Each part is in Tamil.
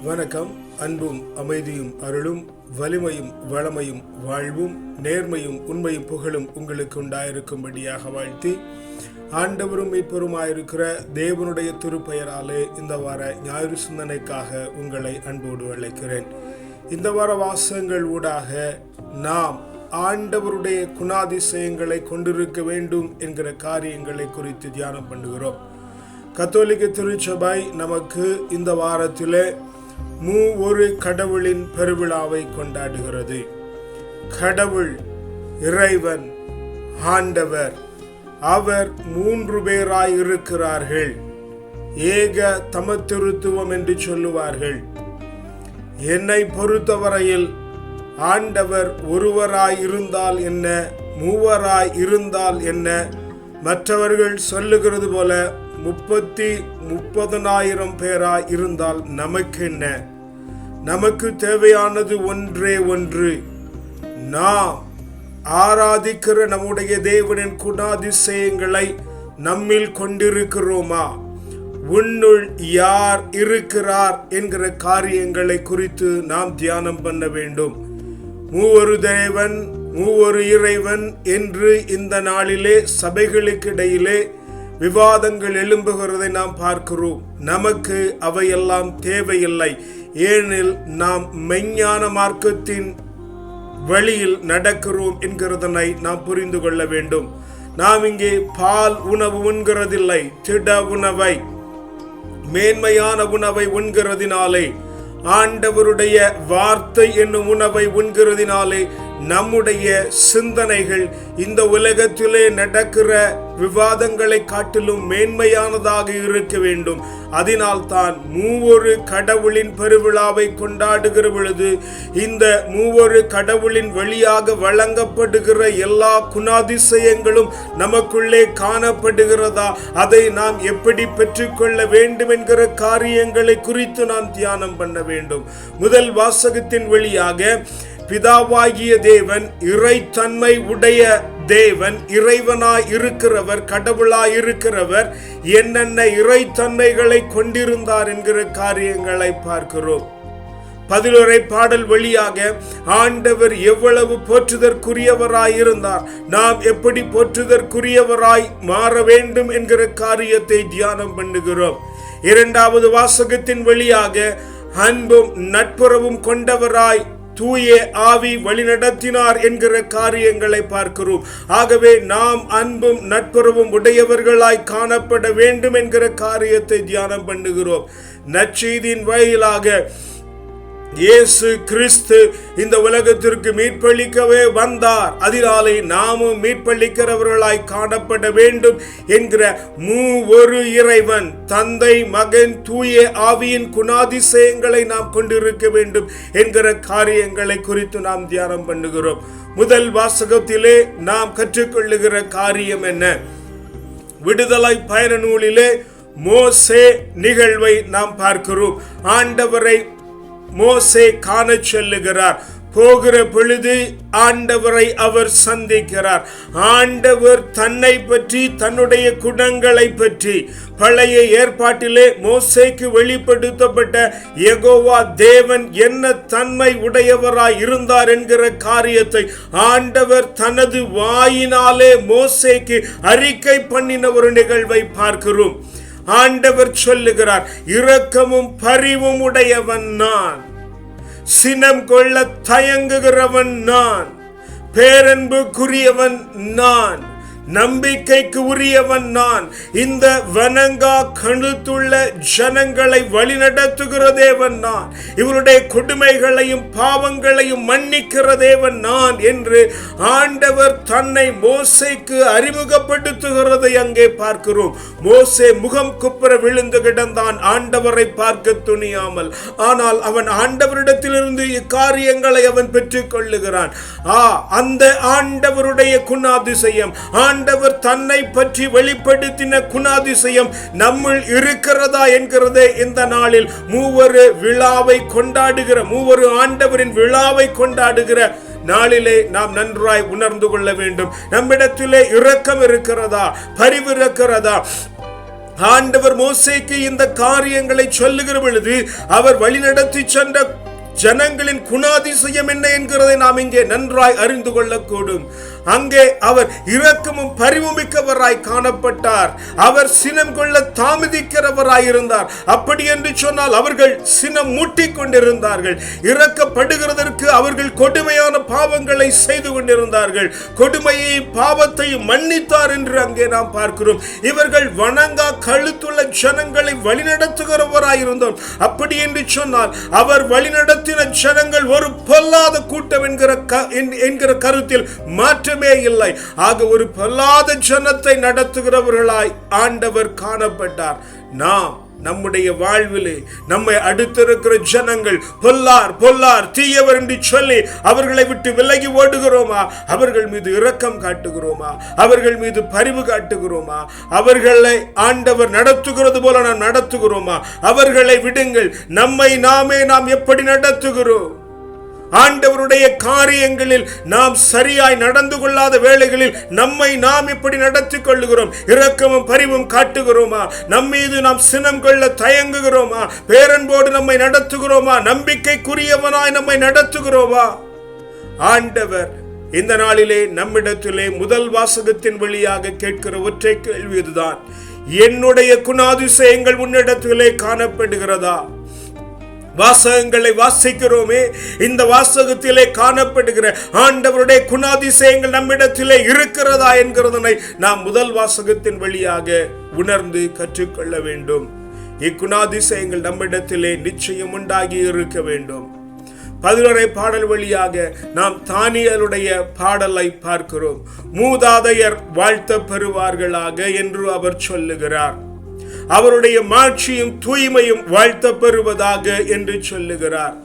வணக்கம். அன்பும் அமைதியும் அருளும் வலிமையும் வளமையும் வாழ்வும் நேர்மையும் உண்மையும் புகழும் உங்களுக்கு உண்டாயிருக்கும்படியாக வாழ்த்தி, ஆண்டவரும் மீட்பருமாயிருக்கிற தேவனுடைய திருப்பெயராலே இந்த வார ஞாயிறு சிந்தனைக்காக உங்களை அன்போடு அழைக்கிறேன். இந்த வார வாசகங்கள் ஊடாக நாம் ஆண்டவருடைய குணாதிசயங்களை கொண்டிருக்க வேண்டும் என்கிற காரியங்களை குறித்து தியானம் பண்ணுகிறோம். கத்தோலிக்க திருச்சபை நமக்கு இந்த வாரத்திலே ஒரு கடவுளின் பெருவிழாவை கொண்டாடுகிறது. கடவுள், இறைவன், ஆண்டவர், அவர் 3 பேராய் இருக்கிறார்கள். ஏக தமத்திருத்துவம் என்று சொல்லுவார்கள். என்னை பொறுத்தவரையில் ஆண்டவர் ஒருவராய் இருந்தால் என்ன, மூவராய் இருந்தால் என்ன, மற்றவர்கள் சொல்லுகிறது போல 30,000 பேராய் இருந்தால் நமக்கு என்ன? நமக்கு தேவையானது ஒன்றே ஒன்று. நாம் ஆராதிக்கிற நம்முடைய தேவனின் குணாதிசயங்களை நம்மில் கொண்டிருக்கிறோமா? உன்னுள் யார் இருக்கிறார் என்கிற காரியங்களை குறித்து நாம் தியானம் பண்ண வேண்டும். மூவொரு தேவன், மூவொரு இறைவன் என்று இந்த நாளிலே சபைகளுக்கிடையிலே விவாதங்கள் எழும்புகிறதை நாம் பார்க்கிறோம். நமக்கு அவையெல்லாம் தேவையில்லை. ஏனெனில் நாம் மெஞ்ஞான மார்க்கத்தின் வழியில் நடக்கிறோம் என்கிறதனை நாம் புரிந்து கொள்ள வேண்டும். நாம் இங்கே பால் உணவு உண்கிறதில்லை, திட உணவை, மேன்மையான உணவை உண்கிறதினாலே, ஆண்டவருடைய வார்த்தை என்னும் உணவை உண்கிறதினாலே நம்முடைய சிந்தனைகள் இந்த உலகத்திலே நடக்கிற விவாதங்களை காட்டிலும் மேன்மையானதாக இருக்க வேண்டும். அதனால் தான் மூவொரு கடவுளின் பெருவிழாவை கொண்டாடுகிற பொழுது இந்த மூவொரு கடவுளின் வழியாக வழங்கப்படுகிற எல்லா குணாதிசயங்களும் நமக்குள்ளே காணப்படுகிறதா, அதை நாம் எப்படி பெற்றுக்கொள்ள வேண்டும் என்கிற காரியங்களை குறித்து நாம் தியானம் பண்ண வேண்டும். முதல் வாசகத்தின் வழியாக பிதாவாகிய தேவன், இறைத்தன்மை உடைய தேவன், இறைவனாய் இருக்கிறவர், கடவுளாய் இருக்கிறவர் என்னென்ன இறைத்தன்மைகளை கொண்டிருந்தார் என்கிற காரியங்களை பார்க்கிறோம். 11 பாடல் வழியாக ஆண்டவர் எவ்வளவு போற்றுதற்குரியவராய் இருந்தார், நாம் எப்படி போற்றுதற்குரியவராய் மாற வேண்டும் என்கிற காரியத்தை தியானம் பண்ணுகிறோம். 2வது வாசகத்தின் வழியாக அன்பும் நட்புறவும் கொண்டவராய் தூய ஆவி வழிநடத்தினார் என்கிற காரியங்களை பார்க்கிறோம். ஆகவே நாம் அன்பும் நட்புறவும் உடையவர்களாய் காணப்பட வேண்டும் என்கிற காரியத்தை தியானம் பண்ணுகிறோம். நற்செய்தியின் வாயிலாக இயேசு கிறிஸ்து இந்த உலகத்திற்கு மீட்பளிக்கவே வந்தார். அதனாலே நாமும் மீட்பளிக்கிறவர்களாய் காணப்பட வேண்டும் என்கிற மூவொரு இறைவன், தந்தை, மகன், தூய ஆவியின் குணாதிசயங்களை நாம் கொண்டிருக்க வேண்டும் என்கிற காரியங்களை குறித்து நாம் தியானம் பண்ணுகிறோம். முதல் வாசகத்திலே நாம் கற்றுக்கொள்ளுகிற காரியம் என்ன? விடுதலை பயண நூலிலே மோசே நிகழ்வை நாம் பார்க்கிறோம். ஆண்டவரை மோசே காண செல்லுகிறார். போகிற பொழுது ஆண்டவரை அவர் சந்திக்கிறார். ஆண்டவர் தன்னை பற்றி, தன்னுடைய குணங்களை பற்றி, பழைய ஏற்பாட்டிலே மோசேக்கு வெளிப்படுத்தப்பட்ட யெகோவா தேவன் என்ன தன்மை உடையவராய் இருந்தார் என்கிற காரியத்தை ஆண்டவர் தனது வாயினாலே மோசேக்கு அறிக்கை பண்ணின ஒரு நிகழ்வை பார்க்கிறோம். ஆண்டவர் சொல்லுகிறார், இரக்கமும் பரிவும் உடையவன் நான், சினம் கொள்ள தயங்குகிறவன் நான், பேரன்புக்குரியவன் நான், நம்பிக்கைக்கு உரியவன் நான், இந்த வணங்கா கழுத்துள்ள ஜனங்களை வழிநடத்துகிற தேவன் நான், இவருடைய கொடுமைகளையும் பாவங்களையும் மன்னிக்கிற தேவன் நான் என்று ஆண்டவர் தன்னை மோசேக்கு அறிமுகப்படுத்துகிறதை அங்கே பார்க்கிறோம். மோசே முகம் குப்புற விழுந்து கிடந்தான், ஆண்டவரை பார்க்க துணியாமல். ஆனால் அவன் ஆண்டவரிடத்திலிருந்து இக்காரியங்களை அவன் பெற்றுக் கொள்ளுகிறான். அந்த ஆண்டவருடைய குணாதிசயம், ஆண்டவர் தன்னை பற்றி வெளிப்படுத்தின குணாதிசயம் நம்முள் இருக்கிறதா என்கிறதே இந்த நாளில் மூவொரு விழாவை கொண்டாடுகிற, மூவொரு ஆண்டவரின் விழாவை கொண்டாடுகிற நாளிலே நாம் நன்றாய் உணர்ந்து கொள்ள வேண்டும். நம்மிடத்திலே இரக்கம் இருக்கிறதா, பரிவு இருக்கிறதா, ஆண்டவர் மோசேக்கு இந்த காரியங்களை சொல்லுகிற பொழுது அவர் வழிநடத்தி சென்ற ஜனங்களின் குணாதிசயம் என்ன என்கிறதை நாம் இங்கே நன்றாய் அறிந்து கொள்ளக்கூடும். அங்கே அவர் இரக்கமும் பரிவுமிக்கவராய் காணப்பட்டார். அவர் சினம் கொள்ள தாமதிக்கிறவராய் இருந்தார். அப்படி என்று சொன்னால் அவர்கள் சினம் மூட்டிக் கொண்டிருந்தார்கள். இரக்கப்படுகிறதற்கு அவர்கள் கொடுமையான பாவங்களை செய்து கொண்டிருந்தார்கள். கொடுமையை பாவத்தையும் மன்னித்தார் என்று அங்கே நாம் பார்க்கிறோம். இவர்கள் வணங்கா கழுத்துள்ள ஜனங்களை வழிநடத்துகிறவராய் இருந்தோம். அப்படி என்று சொன்னால் அவர் வழிநடத்தின ஜனங்கள் ஒரு பொல்லாத கூட்டம் என்கிற கருத்தில் மாற்ற இல்லை. ஆக ஒரு பொல்லாத ஜனத்தை நடத்துகிறவர்களாய் ஆண்டவர் காணப்பட்டார். நாம் நம்முடைய வாழ்விலே நம்மை அடுத்திருக்கிற ஜனங்கள் பொல்லார் தீயவர் என்று சொல்லி அவர்களை விட்டு விலகி ஓடுகிறோமா? அவர்கள் மீது இரக்கம் காட்டுகிறோமா? அவர்கள் மீது பரிவு காட்டுகிறோமா? அவர்களை ஆண்டவர் நடத்துகிறது போல நாம் நடத்துகிறோமா? அவர்களை விடுங்கள். நாம் எப்படி நடத்துகிறோம்? ஆண்டவருடைய காரியங்களில் நாம் சரியாய் நடந்து கொள்ளாத வேளைகளில் நம்மை நாம் இப்படி நடத்திக் கொள்ளுகிறோம். இரக்கமும் பரிவும் காட்டுகிறோமா? நம்மீது நாம் சினம் கொள்ள தயங்குகிறோமா? பேரன்போடு நம்மை நடத்துகிறோமா? நம்பிக்கைக்குரியவனாய் நம்மை நடத்துகிறோமா? ஆண்டவர் இந்த நாளிலே நம்மிடத்திலே முதல் வாசகத்தின் வழியாக கேட்கிற ஒற்றை கேள்வி இதுதான்: என்னுடைய குணாதிசயங்கள் உன்னிடத்திலே காணப்படுகிறதா? வாசகங்களை வாசிக்கிறோமே, இந்த வாசகத்திலே காணப்படுகிற ஆண்டவருடைய குணாதிசயங்கள் நம்மிடத்திலே இருக்கிறதா என்கிறதனை நாம் முதல் வாசகத்தின் வழியாக உணர்ந்து கற்றுக்கொள்ள வேண்டும். இக்குணாதிசயங்கள் நம்மிடத்திலே நிச்சயம் உண்டாகி இருக்க வேண்டும். 11 பாடல் வழியாக நாம் தானியேலுடைய பாடலை பார்க்கிறோம். மூதாதையர் வாழ்த்த பெறுவார்களாக என்று அவர் சொல்லுகிறார். அவருடைய மாட்சியும் தூய்மையும் வாழ்த்த பெறுவதாக என்று சொல்லுகிறார்.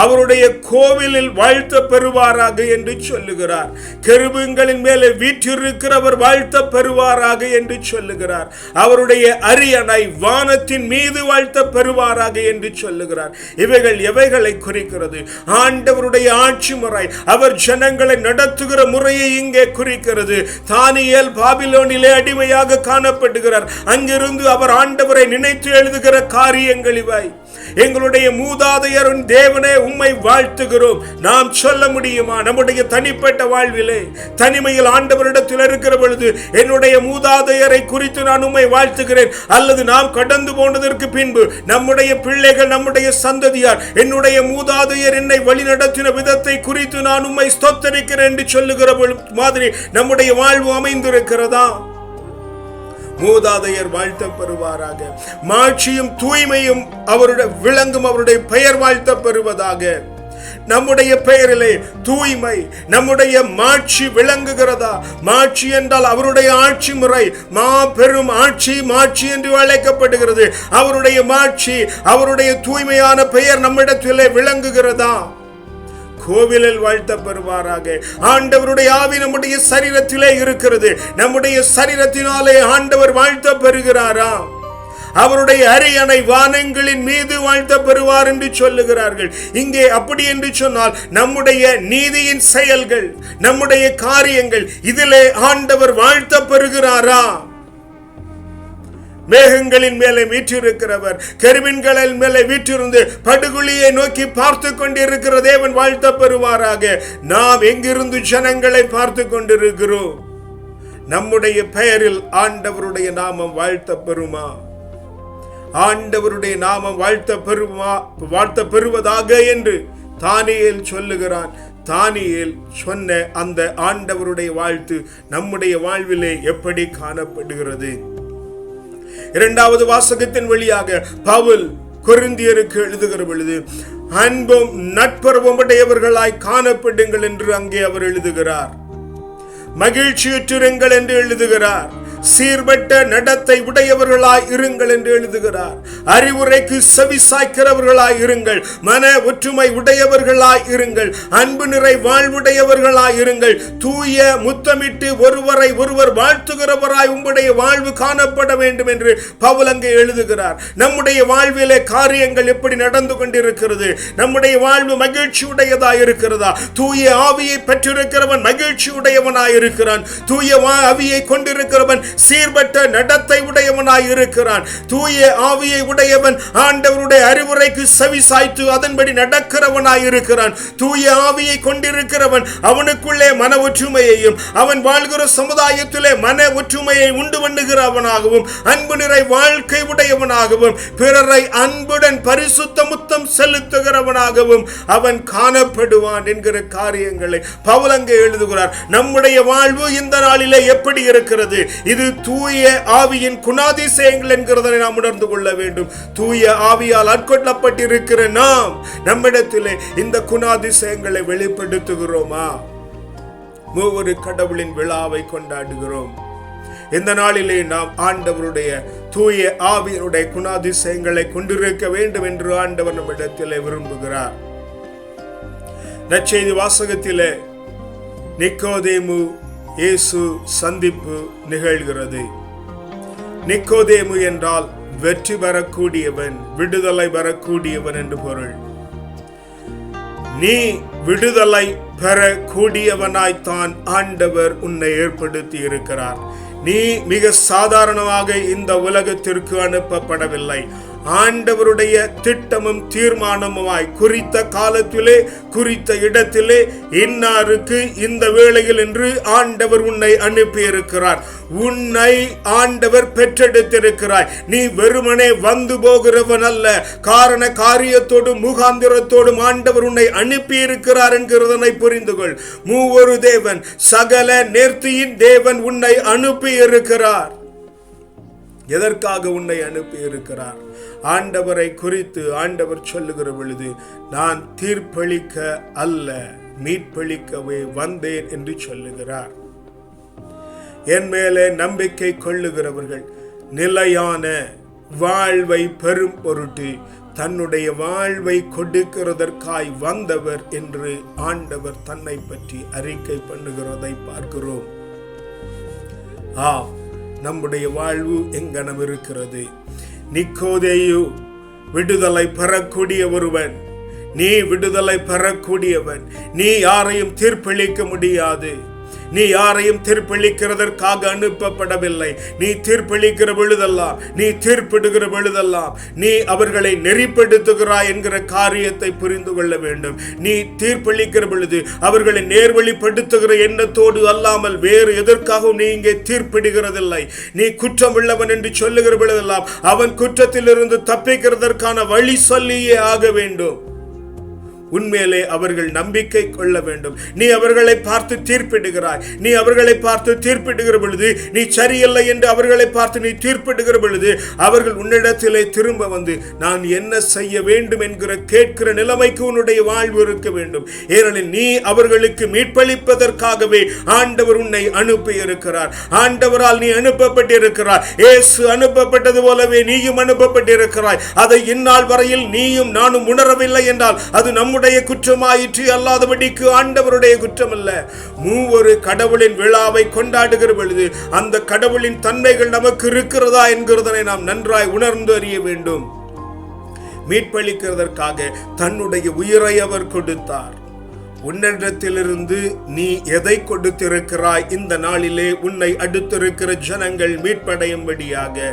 அவருடைய கோவிலில் வாழ்த்த பெறுவாராக என்று சொல்லுகிறார். கெருபுங்களின் மேலே வீற்றிருக்கிறவர் வாழ்த்த பெறுவாராக என்று சொல்லுகிறார். அவருடைய அரியணை வானத்தின் மீது வாழ்த்த பெறுவாராக என்று சொல்லுகிறார். இவைகள் எவைகளை குறிக்கிறது? ஆண்டவருடைய ஆட்சி முறை, அவர் ஜனங்களை நடத்துகிற முறையை இங்கே குறிக்கிறது. தானியேல் பாபிலோனிலே அடிமையாக காணப்படுகிறார். அங்கிருந்து அவர் ஆண்டவரை நினைத்து எழுதுகிற காரியங்கள் இவை. எங்களுடைய மூதாதையரின் தேவனே உம்மை வாழ்த்துகிறோம். நாம் சொல்ல முடியுமா? நம்முடைய தனிப்பட்ட வாழ்விலே தனிமையில் ஆண்டவரிடத்தில் இருக்கிற பொழுது என்னுடைய மூதாதையரை குறித்து நான் உம்மை வாழ்த்துகிறேன். அல்லது நாம் கடந்து போனதற்கு பின்பு நம்முடைய பிள்ளைகள், நம்முடைய சந்ததியார் என்னுடைய மூதாதையர் என்னை வழிநடத்தின விதத்தை குறித்து நான் உம்மை ஸ்தோத்தரிக்கிறேன் என்று சொல்லுகிற மாதிரி நம்முடைய வாழ்வு அமைந்திருக்கிறதா? மூதாதையர் வாழ்த்த பெறுவாராக. மாட்சியும் தூய்மையும் அவருடைய விளங்கும் அவருடைய பெயர் வாழ்த்த பெறுவதாக. நம்முடைய பெயரிலே தூய்மை, நம்முடைய மாட்சி விளங்குகிறதா? மாட்சி என்றால் அவருடைய ஆட்சி முறை மாபெரும் மாட்சி என்று அழைக்கப்படுகிறது. அவருடைய மாட்சி, அவருடைய தூய்மையான பெயர் நம்மிடத்திலே விளங்குகிறதா? கோவிலில் வாழ்த்த பெறுவாராக. ஆண்டவருடைய ஆவி நம்முடைய சரீரத்திலே இருக்கிறது. நம்முடைய சரீரத்தினாலே ஆண்டவர் வாழ்த்த பெறுகிறாரா? அவருடைய அரியணை வானங்களின் மீது வாழ்த்த பெறுவார் என்று சொல்லுகிறார்கள். இங்கே அப்படி என்று சொன்னால் நம்முடைய நீதியின் செயல்கள், நம்முடைய காரியங்கள், இதிலே ஆண்டவர் வாழ்த்த பெறுகிறாரா? மேகங்களின் மேலே வீற்றிருக்கிறவர், கெருபீன்களின் மேலே வீற்றிருந்து படுகுழியை நோக்கி பார்த்து கொண்டிருக்கிற தேவன் வாழ்த்த பெறுவாராக. நாம் எங்கிருந்து ஜனங்களை பார்த்து கொண்டிருக்கிறோம்? நம்முடைய பெயரில் ஆண்டவருடைய நாமம் வாழ்த்த பெறுமா? ஆண்டவருடைய நாமம் வாழ்த்த பெறுவதாக என்று தானியேல் சொல்லுகிறான். தானியேல் சொன்ன அந்த ஆண்டவருடைய வாழ்த்து நம்முடைய வாழ்விலே எப்படி காணப்படுகிறது? இரண்டாவது வாசகத்தின் வழியாக பவுல் கொரிந்தியருக்கு எழுதுகிற பொழுது அன்பும் நட்புறவும் உடையவர்களாய் காணப்படுங்கள் என்று அங்கே அவர் எழுதுகிறார். மகிழ்ச்சியுற்றிருங்கள் என்று எழுதுகிறார். சீர்பட்ட நடத்தை உடையவர்களாய் இருங்கள் என்று எழுதுகிறார். அறிவுரைக்கு செவி சாய்க்கிறவர்களாய் இருங்கள். மன ஒற்றுமை உடையவர்களாய் இருங்கள். அன்பு நிறை வாழ்வுடையவர்களாய் இருங்கள். தூய முத்தமிட்டு ஒருவரை ஒருவர் வாழ்த்துகிறவராய் உங்களுடைய வாழ்வு காணப்பட வேண்டும் என்று பவுல் அங்கே எழுதுகிறார். நம்முடைய வாழ்விலே காரியங்கள் எப்படி நடந்து கொண்டிருக்கிறது? நம்முடைய வாழ்வு மகிழ்ச்சி உடையதாய் இருக்கிறதா? தூய ஆவியை பெற்றிருக்கிறவன் மகிழ்ச்சி உடையவனாய் இருக்கிறான். தூய ஆவியை கொண்டிருக்கிறவன் சீர்பட்ட நடத்தை உடையவனாய் இருக்கிறான். தூய ஆவியை உடையவன் ஆண்டவருடைய அறிவுரைக்கு செவி சாய்த்து அதன்படி நடக்கிறவனாய் இருக்கிறான். தூய ஆவியை கொண்டிருக்கிறவன் அவனுக்குள்ளே மன ஒற்றுமையையும் அவன் வாழ்கிற சமுதாயத்திலே மன ஒற்றுமையை உண்டு பண்ணுகிறவனாகவும் அன்பு நிறை வாழ்க்கை உடையவனாகவும் பிறரை அன்புடன் பரிசுத்த முத்தம் செலுத்துகிறவனாகவும் அவன் காணப்படுவான் என்கிற காரியங்களை பவுல் அங்கே எழுதுகிறார். நம்முடைய வாழ்வு இந்த நாளிலே எப்படி இருக்கிறது? இது தூய ஆவியின் குணாதிசயங்கள் என்கிறதை நாம் உணர்ந்து கொள்ள வேண்டும். தூய ஆவியால் ஆட்கொள்ளப்பட்டிருக்கிற நாம் நம்மிடத்திலே இந்த குணாதிசயங்களை வெளிப்படுத்துகிறோமா? மூவரு கடவுளின் விழாவை கொண்டாடுகிறோம். இந்த நாளிலே நாம் ஆண்டவருடைய தூய ஆவியனுடைய குணாதிசயங்களை கொண்டிருக்க வேண்டும் என்று ஆண்டவர் நம்மிடத்திலே விரும்புகிறார். நற்செய்தி வாசகத்திலே நிக்கோதேமு இயேசு சந்திப்பு நிகழ்கிறது. நிக்கோதேமு என்றால் வெற்றி பெறக்கூடியவன், விடுதலை பெறக்கூடியவன் என்று பொருள். நீ விடுதலை பெறக்கூடியவனாய்த்தான் ஆண்டவர் உன்னை ஏற்படுத்தி இருக்கிறார். நீ மிக சாதாரணமாக இந்த உலகத்திற்கு அனுப்பப்படவில்லை. ஆண்டவருடைய திட்டமும் தீர்மானமுமாய் குறித்த காலத்திலே குறித்த இடத்திலே இன்னாருக்கு இந்த வேளையில் என்று ஆண்டவர் உன்னை அனுப்பியிருக்கிறார். உன்னை ஆண்டவர் பெற்றெடுத்திருக்கிறாய். நீ வெறுமனே வந்து போகிறவன் அல்ல. காரண காரியத்தோடும் முகாந்திரத்தோடும் ஆண்டவர் உன்னை அனுப்பியிருக்கிறார் என்கிறதனை புரிந்து கொள். மூவொரு தேவன், சகல நேர்த்தியின் தேவன் உன்னை அனுப்பி இருக்கிறார். எதற்காக உன்னை அனுப்பி இருக்கிறார்? ஆண்டவரை குறித்து ஆண்டவர் சொல்லுகிற பொழுது, நான் தீர்ப்பளிக்க அல்ல மீட்பளிக்கவே வந்தேன் என்று சொல்லுகிறார். என் மேலே நம்பிக்கை கொள்ளுகிறவர்கள் நிலையான வாழ்வை பெறும் பொருட்டு தன்னுடைய வாழ்வை கொடுக்கிறதற்காய் வந்தவர் என்று ஆண்டவர் தன்னை பற்றி அறிக்கை பண்ணுகிறதை பார்க்கிறோம். நம்முடைய வாழ்வு எங்கனம் இருக்கிறது? நிக்கோதேயு விடுதலை பெறக்கூடிய ஒருவன். நீ விடுதலை பெறக்கூடியவன். நீ யாரையும் தீர்ப்பளிக்க முடியாது. நீ யாரையும் தீர்ப்பளிக்கிறதற்காக அனுப்பப்படவில்லை. நீ தீர்ப்பளிக்கிற பொழுதெல்லாம், நீ தீர்ப்பிடுகிற பொழுதெல்லாம் நீ அவர்களை நெறிப்படுத்துகிறாய் என்கிற காரியத்தை புரிந்து கொள்ள வேண்டும். நீ தீர்ப்பளிக்கிற பொழுது அவர்களை நேர்வழிப்படுத்துகிற எண்ணத்தோடு அல்லாமல் வேறு எதற்காகவும் நீ இங்கே தீர்ப்பிடுகிறதில்லை. நீ குற்றம் உள்ளவன் என்று சொல்லுகிற பொழுதெல்லாம் அவன் குற்றத்திலிருந்து தப்பிக்கிறதற்கான வழி சொல்லியே ஆக வேண்டும். உன்மேலே அவர்கள் நம்பிக்கை கொள்ள வேண்டும். நீ அவர்களை பார்த்து தீர்ப்பிடுகிறாய். நீ அவர்களை பார்த்து தீர்ப்பிடுகிற பொழுது, நீ சரியில்லை என்று அவர்களை பார்த்து நீ தீர்ப்பிடுகிற பொழுது, அவர்கள் உன்னிடத்திலே திரும்ப வந்து நான் என்ன செய்ய வேண்டும் என்கிற கேட்கிற நிலைமைக்கு உன்னுடைய வாழ்வு இருக்க வேண்டும். ஏனெனில் நீ அவர்களுக்கு மீட்பளிப்பதற்காகவே ஆண்டவர் உன்னை அனுப்பி இருக்கிறார். ஆண்டவரால் நீ அனுப்பப்பட்டிருக்கிறார். இயேசு அனுப்பப்பட்டது போலவே நீயும் அனுப்பப்பட்டிருக்கிறாய். அதை இந்நாள் வரையில் நீயும் நானும் உணரவில்லை என்றால் அது நம்முடைய குற்றமாயிற்று, அல்லாதபடிக்கு ஆண்டவருடைய குற்றம் அல்ல. மூவொரு கடவுளின் விழாவை கொண்டாடுகிற பொழுது அந்த கடவுளின் தன்மைகள் நமக்கு இருக்கிறதா என்கிறதனை நாம் நன்றாய் உணர்ந்து அறிய வேண்டும். மீட்பளிக்கிறதற்காக தன்னுடைய உயிரை அவர் கொடுத்தார். உன்னிடத்திலிருந்து நீ எதை கொடுத்திருக்கிறாய்? இந்த நாளிலே உன்னை அடுத்திருக்கிற ஜனங்கள் மீட்படையும்படியாக.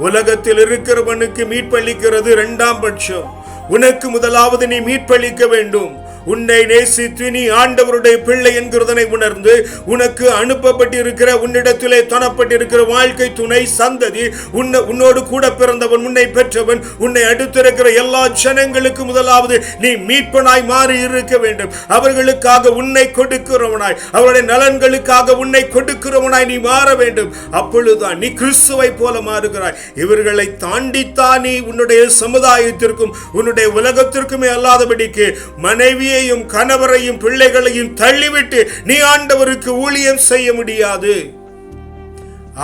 உலகத்தில் இருக்கிறவனுக்கு மீட்பளிக்கிறது இரண்டாம் பட்சம். உனக்கு முதலாவது நீ மீட்பளிக்க வேண்டும். உன்னை நேசித்து நீ ஆண்டவருடைய பிள்ளை என்கிறதனை உணர்ந்து உனக்கு அனுப்பப்பட்டிருக்கிற உன்னிடத்திலே தரப்பட்டிருக்கிற வாழ்க்கை துணை சந்ததி, உன்னோடு கூட பிறந்தவன், உன்னை பெற்றவன், உன்னை அடுத்திருக்கிற எல்லா ஜனங்களுக்கு முதலாவது நீ மீட்பனாய் மாறி இருக்க வேண்டும். அவர்களுக்காக உன்னை கொடுக்கிறவனாய், அவருடைய நலன்களுக்காக உன்னை கொடுக்கிறவனாய் நீ மாற வேண்டும். அப்பொழுதுதான் நீ கிறிஸ்துவை போல மாறுகிறாய். இவர்களை தாண்டித்தான் நீ உன்னுடைய சமுதாயத்திற்கும் உன்னுடைய உலகத்திற்குமே அல்லாதபடிக்கு மனைவி கணவரையும் பிள்ளைகளையும் தள்ளிவிட்டு நீ ஆண்டவருக்கு ஊழியம் செய்ய முடியாது.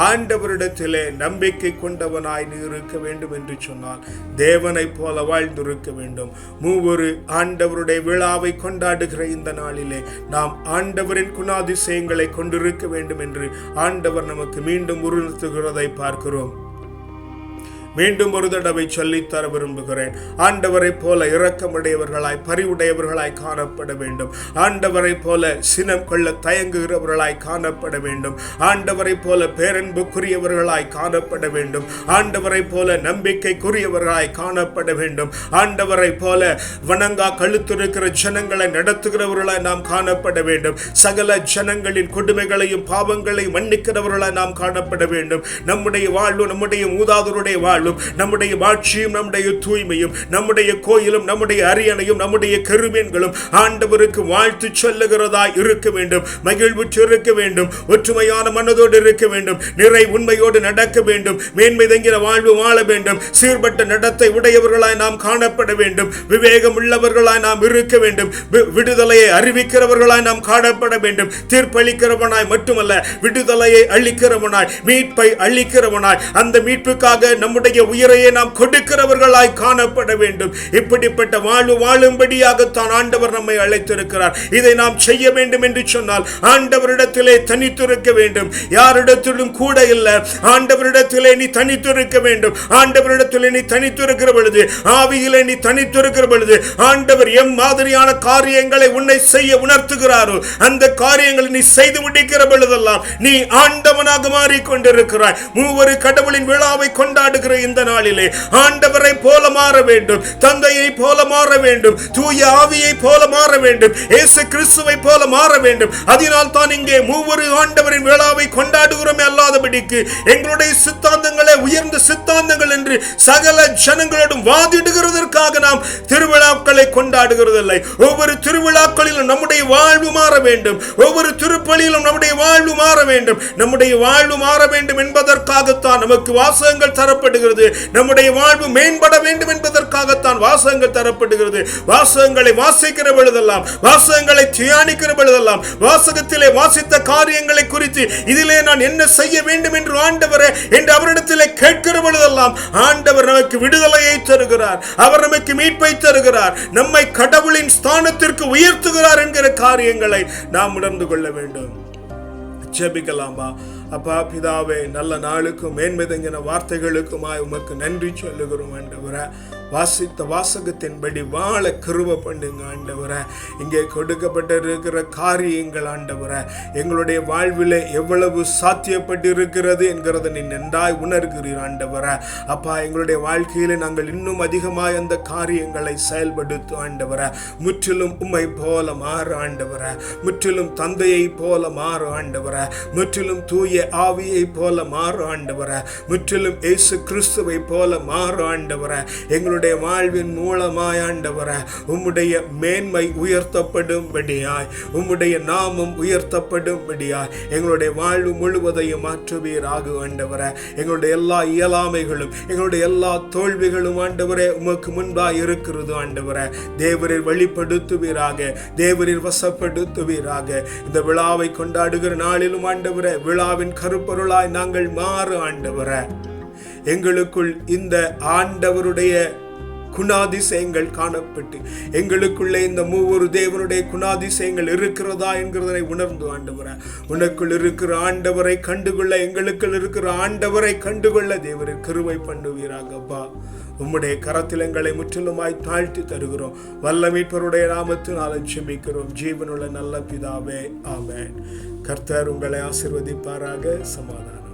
ஆண்டவரிடத்திலே நம்பிக்கை கொண்டவனாய் நீ இருக்க வேண்டும் என்று சொன்னால் தேவனை போல வாழ்ந்திருக்க வேண்டும். மூவொரு ஆண்டவருடைய விழாவை கொண்டாடுகிற இந்த நாளிலே நாம் ஆண்டவரின் குணாதிசயங்களை கொண்டிருக்க வேண்டும் என்று ஆண்டவர் நமக்கு மீண்டும் உறுத்துகிறதை பார்க்கிறோம். மீண்டும் ஒரு தடவை சொல்லித்தர விரும்புகிறேன். ஆண்டவரை போல இரக்கமுடையவர்களாய் பரிவுடையவர்களாய் காணப்பட வேண்டும். ஆண்டவரை போல சினம் கொள்ள தயங்குகிறவர்களாய் காணப்பட வேண்டும். ஆண்டவரை போல பேரன்புக்குரியவர்களாய் காணப்பட வேண்டும். ஆண்டவரை போல நம்பிக்கைக்குரியவர்களாய் காணப்பட வேண்டும். ஆண்டவரை போல வணங்கா கழுத்திருக்கிற ஜனங்களை நடத்துகிறவர்களாய் நாம் காணப்பட வேண்டும். சகல ஜனங்களின் கொடுமைகளையும் பாவங்களையும் மன்னிக்கிறவர்களாய் நாம் காணப்பட வேண்டும். நம்முடைய வாழ்வும் நம்முடைய மூதாதையருடைய வாழ்வும் நம்முடைய மாட்சியும் நம்முடைய தூய்மையும் நம்முடைய கோயிலும் நம்முடைய அரியணையும் நம்முடைய கெருபீன்களும் ஆண்டவருக்கு வாழ்த்து சொல்லுகிறதாய் இருக்க வேண்டும். மகிழ்வுற்று இருக்க வேண்டும். ஒற்றுமையான மனதோடு இருக்க வேண்டும். நிறை உண்மையோடு நடக்க வேண்டும். மேன்மை தங்கிற வாழ்வு வாழ வேண்டும். சீர்பட்ட நடத்தை உடையவர்களாய் நாம் காணப்பட வேண்டும். விவேகம் உள்ளவர்களாய் நாம் இருக்க வேண்டும். விடுதலையை அறிவிக்கிறவர்களாய் நாம் காணப்பட வேண்டும். தீர்ப்பளிக்கிறவனாய் மட்டுமல்ல, விடுதலையை அளிக்கிறவனாய், மீட்பை அளிக்கிறவனாய், அந்த மீட்புக்காக நம்முடைய உயிரையே நாம் கொடுக்கிறவர்களாய் காணப்பட வேண்டும். இப்படிப்பட்ட வாழ்வு வாழும்படியாகத்தான் ஆண்டவர் நம்மை அழைத்திருக்கிறார். இதை நாம் செய்ய வேண்டும் என்று சொன்னால் ஆண்டவரிடத்திலே தனித்திருக்க வேண்டும். யாரிடத்திலும் கூட இல்லை. ஆண்டவரிடத்திலே நீ தனித்திருக்க வேண்டும். ஆண்டவரிடத்திலே நீ தனித்திருக்கிற பொழுது, ஆவியிலே நீ தனித்திருக்கிற பொழுது, ஆண்டவர் எம் மாதிரியான காரியங்களை உன்னை செய்ய உணர்த்துகிறாரோ அந்த காரியங்களை நீ செய்து முடிக்கிற பொழுதெல்லாம் நீ ஆண்டவனாக மாறிக்கொண்டிருக்கிறாய். மூவரு கடவுளின் விழாவை கொண்டாடுகிற இந்த நாளிலே ஆண்டவரை போல மாற வேண்டும். தந்தையை போல மாற வேண்டும். தூய ஆவியை போல மாற வேண்டும். இயேசு கிறிஸ்துவை போல மாற வேண்டும். அதனால் தான் இங்கே மூவரு ஆண்டவரின் விழாவை கொண்டாடுகிறோமே அல்லாதபடிக்கு எங்களுடைய சித்தாந்தங்களே உயர்ந்த சித்தாந்தங்கள் என்று சகல ஜனங்களோடும் வாதிடுகிறதற்காக நாம் திருவிழாக்களை கொண்டாடுகிறதில்லை. ஒவ்வொரு திருவிழாக்களிலும் நம்முடைய வாழ்வு மாற வேண்டும். ஒவ்வொரு திருப்பலியிலும் நம்முடைய வாழ்வு மாற வேண்டும். நம்முடைய வாழ்வு மாற வேண்டும் என்பதற்காகத்தான் நமக்கு வாசகங்கள் தரப்படுகிறது. நம்முடைய வாழ்வு மேம்பட வேண்டும் என்பதற்காகத்தான் வாசகங்கள் தரப்படுகிறது. வாசகங்களை வாசிக்கிற பொழுதெல்லாம், வாசகங்களை தியானிக்கிற பொழுதெல்லாம், வாசகத்திலே வாசித்த காரியங்களை குறித்து இதிலே நான் என்ன செய்ய வேண்டும் என்று ஆண்டவரே என்று அவரிடத்திலே கேட்கிற பொழுதெல்லாம் ஆண்டவர் நமக்கு விடுதலையை தருகிறார். அவர் நமக்கு மீட்பை தருகிறார். நம்மை கடவுளின் ஸ்தானத்திற்கு உயர்த்துகிறார் என்கிற காரியங்களை நாம் உணர்ந்து கொள்ள வேண்டும். ஜெபிக்கலாமா? அப்பா பிதாவே, நல்ல நாளுக்கும் மேன்மை தங்கின வார்த்தைகளுக்குமாய் உமக்கு நன்றி சொல்லுகிறோம் ஆண்டவரே. வாசித்த வாசகத்தின்படி வாழ கிருபை பண்ணுங்க ஆண்டவரே. இங்கே கொடுக்கப்பட்டிருக்கிற காரியங்கள் ஆண்டவரே எங்களுடைய வாழ்விலே எவ்வளவு சாத்தியப்பட்டு இருக்கிறது என்கிறத நீ நன்றாய் உணர்கிறீர் ஆண்டவரே. அப்பா, எங்களுடைய வாழ்க்கையில நாங்கள் இன்னும் அதிகமாய் அந்த காரியங்களை செயல்படுத்தும் ஆண்டவரே. முற்றிலும் உம்மை போல மாறு ஆண்டவரே. முற்றிலும் தந்தையை போல மாறு ஆண்டவரே. முற்றிலும் தூய ஆவியை போல மாறு ஆண்டவரே. முற்றிலும் இயேசு கிறிஸ்துவை போல மாறு ஆண்டவரே. எங்களுடைய வாழ்வின் மூலமாய் ஆண்டவரே உம்முடைய மேன்மை உயர்த்தப்படும்படியாய், உம்முடைய நாமம் உயர்த்தப்படும்படியாய் எங்களுடைய வாழ்வு முழுவதையும் மாற்றுவீராக ஆண்டவரே. எங்களுடைய எல்லா இயலாமைகளும் எங்களுடைய எல்லா தோல்விகளும் ஆண்டவரே உமக்கு முன்பாய் இருக்கிறது ஆண்டவரே. தேவரில் வெளிப்படுத்துவீராக, தேவரில் வசப்படுத்துவீராக. இந்த விழாவை கொண்டாடுகிற நாளிலும் ஆண்டவரே விழாவின் கருப்பொருளாய் நாங்கள் மாறு ஆண்டவரே. எங்களுக்குள் இந்த ஆண்டவருடைய குணாதிசயங்கள் காணப்பட்டு எங்களுக்குள்ளே இந்த மூவொரு தேவனுடைய குணாதிசயங்கள் இருக்கிறதா என்கிறதை உணர்ந்து ஆண்டவரே, உனக்குள் இருக்கிற ஆண்டவரை கண்டுகொள்ள, எங்களுக்குள் இருக்கிற ஆண்டவரை கண்டுகொள்ள தேவரை கிருபை பண்ணுவீராகப்பா. உம்முடைய கரத்தில் எங்களை முற்றிலுமாய் தாழ்த்தி தருகிறோம். வல்ல மீட்பருடைய நாமத்தினால் ஜெபிக்கிறோம் ஜீவனுள்ள நல்ல பிதாவே, ஆமென். கர்த்தர் உங்களை ஆசீர்வதிப்பாராக. சமாதானம்.